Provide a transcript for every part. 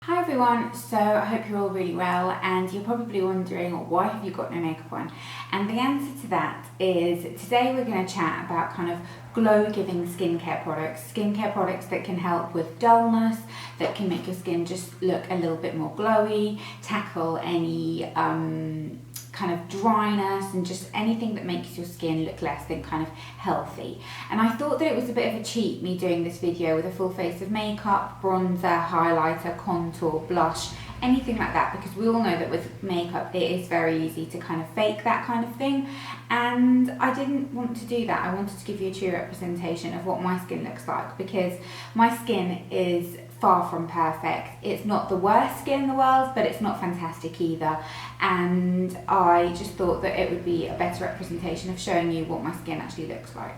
Hi everyone, so I hope you're all really well, and you're probably wondering, why have you got no makeup on? And the answer to that is today we're going to chat about kind of glow-giving skincare products that can help with dullness, that can make your skin just look a little bit more glowy, tackle any kind of dryness and just anything that makes your skin look less than kind of healthy. And I thought that it was a bit of a cheat, me doing this video with a full face of makeup, bronzer, highlighter, contour, blush, anything like that, because we all know that with makeup it is very easy to kind of fake that kind of thing, and I didn't want to do that. I wanted to give you a true representation of what my skin looks like, because my skin is far from perfect. It's not the worst skin in the world, but it's not fantastic either, and I just thought that it would be a better representation of showing you what my skin actually looks like.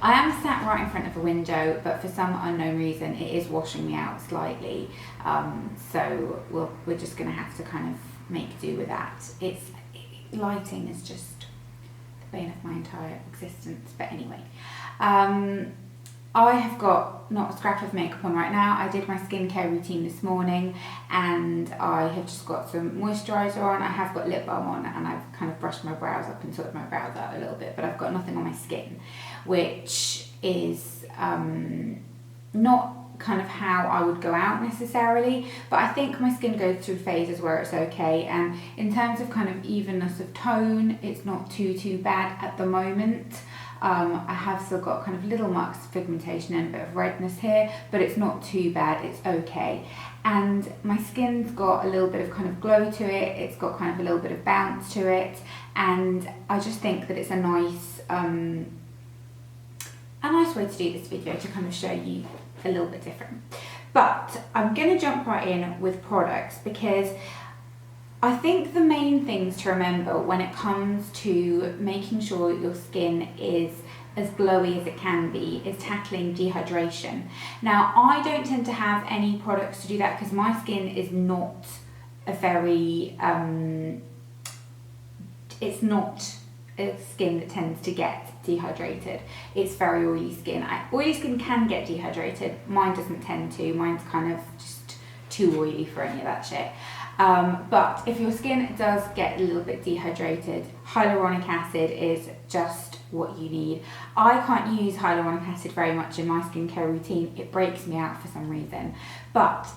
I am sat right in front of a window, but for some unknown reason it is washing me out slightly, so we're just going to have to kind of make do with that. Lighting is just the bane of my entire existence, but anyway. I have got not a scrap of makeup on right now. I did my skincare routine this morning and I have just got some moisturiser on. I have got lip balm on and I've kind of brushed my brows up and sorted my brows out a little bit, but I've got nothing on my skin, which is not kind of how I would go out necessarily, but I think my skin goes through phases where it's okay, and in terms of kind of evenness of tone, it's not too bad at the moment. I have still got kind of little marks of pigmentation and a bit of redness here, but it's not too bad, it's okay. And my skin's got a little bit of kind of glow to it, it's got kind of a little bit of bounce to it, and I just think that it's a nice way to do this video, to kind of show you a little bit different. But I'm going to jump right in with products, because I think the main things to remember when it comes to making sure your skin is as glowy as it can be is tackling dehydration. Now, I don't tend to have any products to do that because my skin is not a very, it's not a skin that tends to get dehydrated. It's very oily skin. Oily skin can get dehydrated. Mine doesn't tend to. Mine's kind of just too oily for any of that shit. But if your skin does get a little bit dehydrated, hyaluronic acid is just what you need. I can't use hyaluronic acid very much in my skincare routine. It breaks me out for some reason. But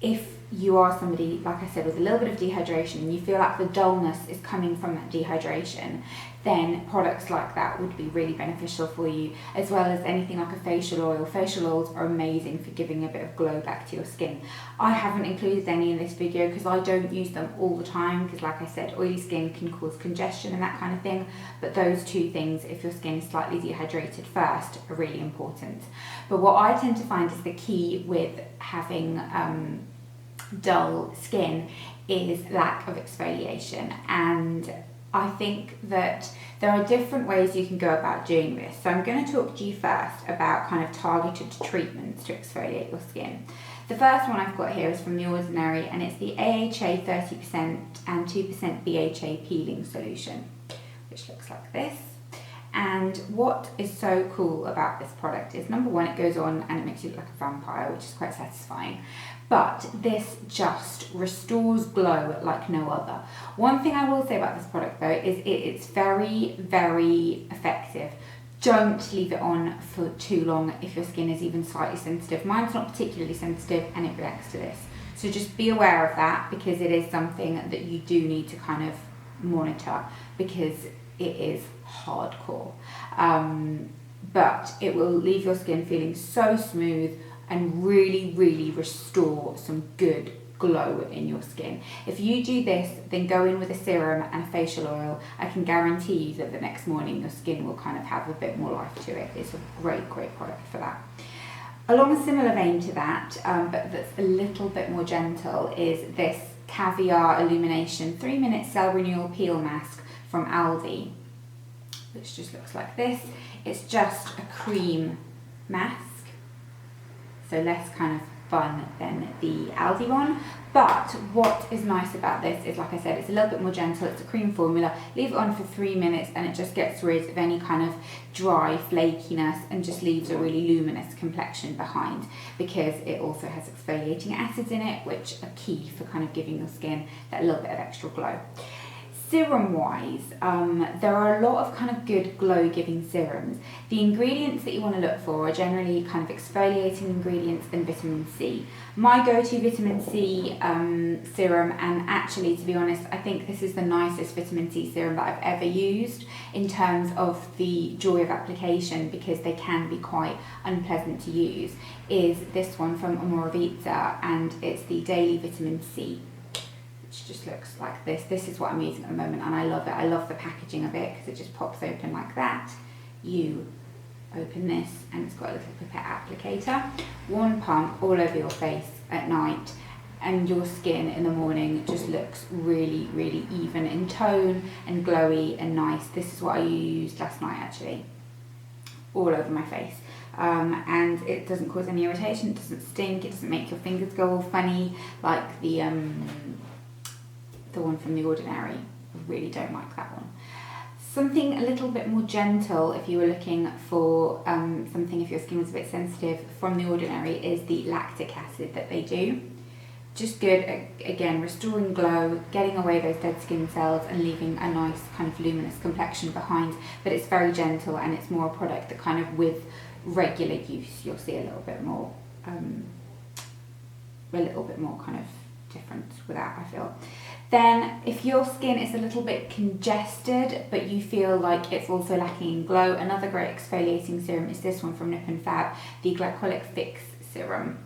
if you are somebody, like I said, with a little bit of dehydration and you feel like the dullness is coming from that dehydration, then products like that would be really beneficial for you, as well as anything like a facial oil. Facial oils are amazing for giving a bit of glow back to your skin. I haven't included any in this video because I don't use them all the time, because like I said, oily skin can cause congestion and that kind of thing, but those two things, if your skin is slightly dehydrated first, are really important. But what I tend to find is the key with having dull skin is lack of exfoliation, and I think that there are different ways you can go about doing this. So I'm going to talk to you first about kind of targeted treatments to exfoliate your skin. The first one I've got here is from The Ordinary, and it's the AHA 30% and 2% BHA peeling solution, which looks like this. And what is so cool about this product is, number one, it goes on and it makes you look like a vampire, which is quite satisfying. But this just restores glow like no other. One thing I will say about this product though is it's very, very effective. Don't leave it on for too long if your skin is even slightly sensitive. Mine's not particularly sensitive and it reacts to this. So just be aware of that, because it is something that you do need to kind of monitor, because it is hardcore. But it will leave your skin feeling so smooth and really restore some good glow in your skin. If you do this, then go in with a serum and a facial oil. I can guarantee you that the next morning your skin will kind of have a bit more life to it. It's a great product for that. Along a similar vein to that, but that's a little bit more gentle, is this Caviar Illumination 3-minute Cell Renewal Peel Mask from Aldi, which just looks like this. It's just a cream mask, so less kind of fun than the Aldi one. But what is nice about this is, like I said, it's a little bit more gentle. It's a cream formula. Leave it on for 3 minutes and it just gets rid of any kind of dry flakiness and just leaves a really luminous complexion behind, because it also has exfoliating acids in it, which are key for kind of giving your skin that little bit of extra glow. Serum wise, there are a lot of kind of good glow giving serums. The ingredients that you want to look for are generally kind of exfoliating ingredients and vitamin C. My go-to vitamin C serum, and actually to be honest I think this is the nicest vitamin C serum that I've ever used in terms of the joy of application, because they can be quite unpleasant to use, is this one from Omorovicza, and it's the Daily Vitamin C. Just looks like this. This is what I'm using at the moment and I love it. I love the packaging of it because it just pops open like that. You open this and it's got a little pipette applicator. One pump all over your face at night and your skin in the morning just looks really, really even in tone and glowy and nice. This is what I used last night actually, all over my face. And it doesn't cause any irritation, it doesn't stink, it doesn't make your fingers go all funny like the one from The Ordinary. I really don't like that one. Something a little bit more gentle if you were looking for something if your skin was a bit sensitive from The Ordinary is the Lactic Acid that they do. Just good at, again, restoring glow, getting away those dead skin cells and leaving a nice kind of luminous complexion behind, but it's very gentle and it's more a product that kind of with regular use you'll see a little bit more kind of difference with that, I feel. Then if your skin is a little bit congested but you feel like it's also lacking in glow, another great exfoliating serum is this one from Nip and Fab, the Glycolic Fix serum.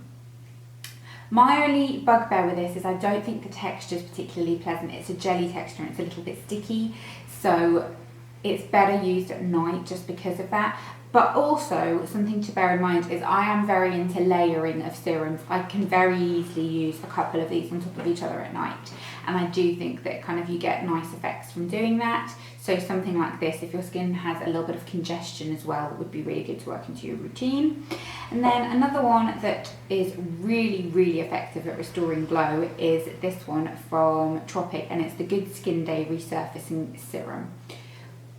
My only bugbear with this is I don't think the texture is particularly pleasant. It's a jelly texture and it's a little bit sticky, so it's better used at night just because of that. But also, something to bear in mind is I am very into layering of serums. I can very easily use a couple of these on top of each other at night. And I do think that kind of you get nice effects from doing that. So something like this, if your skin has a little bit of congestion as well, would be really good to work into your routine. And then another one that is really, really effective at restoring glow is this one from Tropic, and it's the Good Skin Day Resurfacing Serum.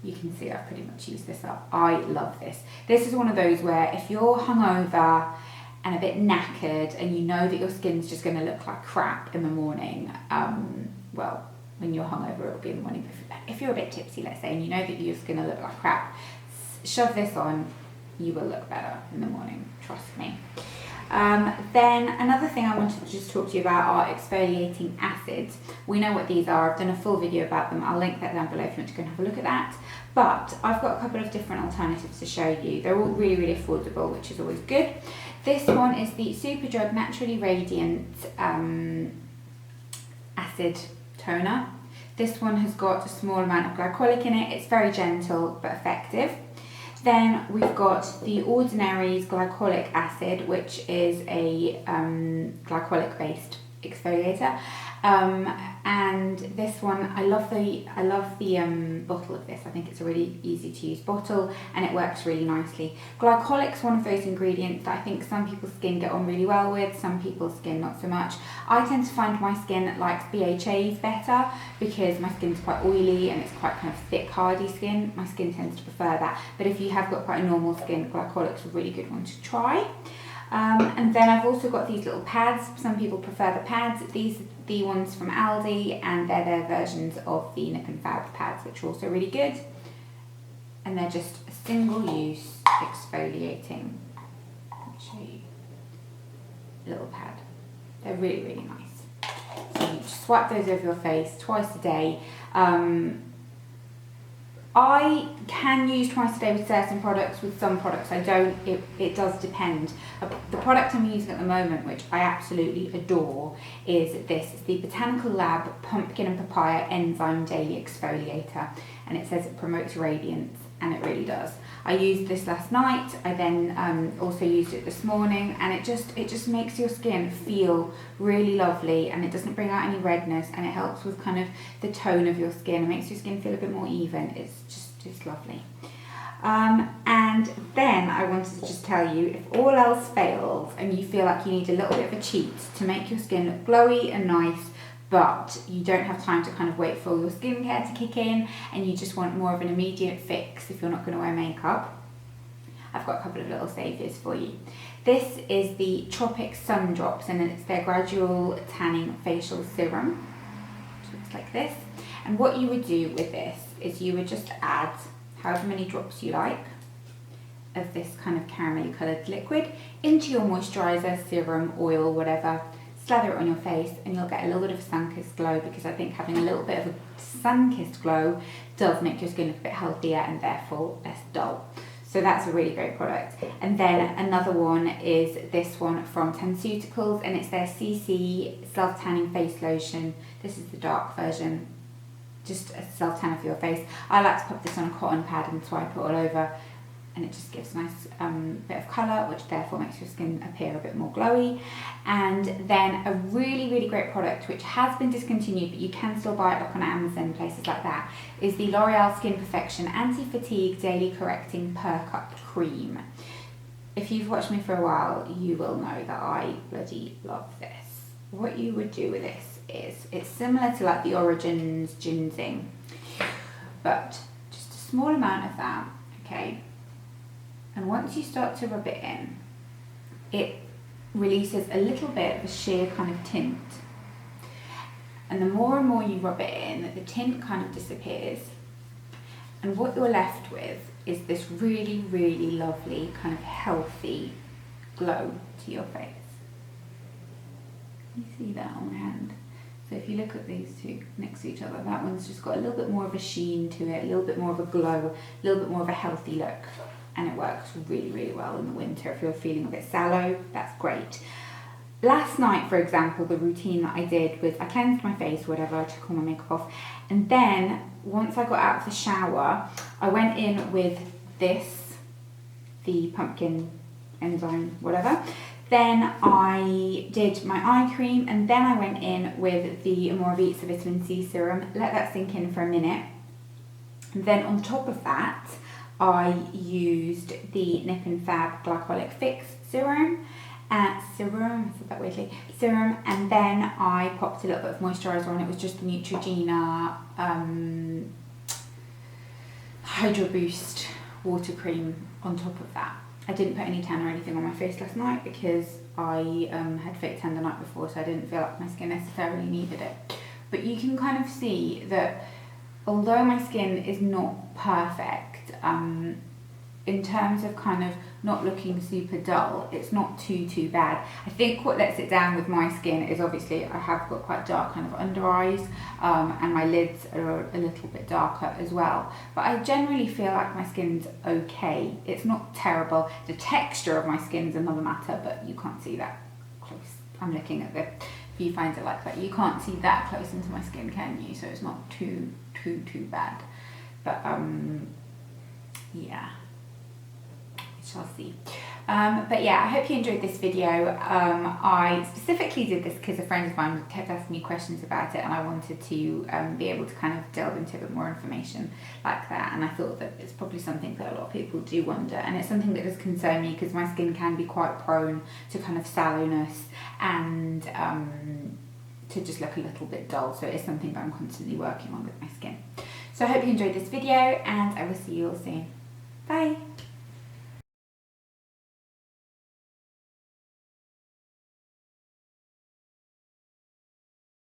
You can see I've pretty much used this up. I love this. This is one of those where if you're hungover and a bit knackered and you know that your skin's just going to look like crap in the morning, well, when you're hungover it'll be in the morning. If you're a bit tipsy, let's say, and you know that you're going to look like crap, shove this on, you will look better in the morning, trust me. Then another thing I wanted to just talk to you about are exfoliating acids. We know what these are. I've done a full video about them. I'll link that down below if you want to go and have a look at that. But I've got a couple of different alternatives to show you. They're all really, really affordable, which is always good. This one is the Superdrug Naturally Radiant Acid Toner. This one has got a small amount of glycolic in it. It's very gentle but effective. Then we've got the Ordinary's Glycolic Acid, which is a glycolic based exfoliator. And this one, I love the bottle of this. I think it's a really easy to use bottle and it works really nicely. Glycolic's one of those ingredients that I think some people's skin get on really well with, some people's skin not so much. I tend to find my skin likes BHAs better because my skin's quite oily and it's quite kind of thick, hardy skin. My skin tends to prefer that. But if you have got quite a normal skin, Glycolic's a really good one to try. And then I've also got these little pads. Some people prefer the pads. These are the ones from Aldi, and they're their versions of the Nip and Fab pads, which are also really good. And they're just a single-use exfoliating. Let me show you. Little pad. They're really, really nice. So you just swipe those over your face twice a day. I can use twice a day with certain products, with some products I don't. It does depend. The product I'm using at the moment, which I absolutely adore, is this. It's the Botanical Lab Pumpkin and Papaya Enzyme Daily Exfoliator, and it says it promotes radiance, and it really does. I used this last night. I then also used it this morning, and it just makes your skin feel really lovely, and it doesn't bring out any redness, and it helps with kind of the tone of your skin. It makes your skin feel a bit more even. It's just lovely. And then I wanted to just tell you, if all else fails and you feel like you need a little bit of a cheat to make your skin look glowy and nice, but you don't have time to kind of wait for all your skincare to kick in and you just want more of an immediate fix if you're not going to wear makeup, I've got a couple of little saviours for you. This is the Tropic Sun Drops, and it's their gradual tanning facial serum. It looks like this. And what you would do with this is you would just add however many drops you like of this kind of caramelly coloured liquid into your moisturiser, serum, oil, whatever. Slather it on your face and you'll get a little bit of a sun-kissed glow, because I think having a little bit of a sun-kissed glow does make your skin look a bit healthier and therefore less dull. So that's a really great product. And then another one is this one from Tanceutilcals, and it's their CC self-tanning face lotion. This is the dark version, just a self-tanner for your face. I like to pop this on a cotton pad and swipe it all over, and it just gives a nice bit of colour, which therefore makes your skin appear a bit more glowy. And then a really, really great product, which has been discontinued, but you can still buy it like on Amazon and places like that, is the L'Oreal Skin Perfection Anti-Fatigue Daily Correcting Perk-up Cream. If you've watched me for a while, you will know that I bloody love this. What you would do with this is, it's similar to like the Origins ginseng, but just a small amount of that, okay? And once you start to rub it in, it releases a little bit of a sheer kind of tint. And the more and more you rub it in, the tint kind of disappears. And what you're left with is this really, really lovely kind of healthy glow to your face. You see that on my hand? So if you look at these two next to each other, that one's just got a little bit more of a sheen to it, a little bit more of a glow, a little bit more of a healthy look. And it works really, really well in the winter. If you're feeling a bit sallow, that's great. Last night, for example, the routine that I did was I cleansed my face, whatever, I took all my makeup off, and then once I got out of the shower, I went in with this, the pumpkin enzyme, whatever. Then I did my eye cream, and then I went in with the Omorovicza vitamin C serum, let that sink in for a minute. And then on top of that, I used the Nip and Fab Glycolic Fix serum, I said that weirdly, serum, and then I popped a little bit of moisturiser on. It was just the Neutrogena Hydro Boost water cream on top of that. I didn't put any tan or anything on my face last night because I had fake tan the night before, so I didn't feel like my skin necessarily needed it. But you can kind of see that although my skin is not perfect, in terms of kind of not looking super dull, it's not too bad. I think what lets it down with my skin is obviously I have got quite dark kind of under eyes, and my lids are a little bit darker as well. But I generally feel like my skin's okay. It's not terrible. The texture of my skin's another matter, but you can't see that close. I'm looking at the viewfinder like that. You can't see that close into my skin, can you? So it's not too bad. But yeah, we shall see. But yeah, I hope you enjoyed this video. I specifically did this because a friend of mine kept asking me questions about it, and I wanted to be able to kind of delve into a bit more information like that. And I thought that it's probably something that a lot of people do wonder, and it's something that does concern me because my skin can be quite prone to kind of sallowness and to just look a little bit dull. So it's something that I'm constantly working on with my skin. So I hope you enjoyed this video, and I will see you all soon. Bye!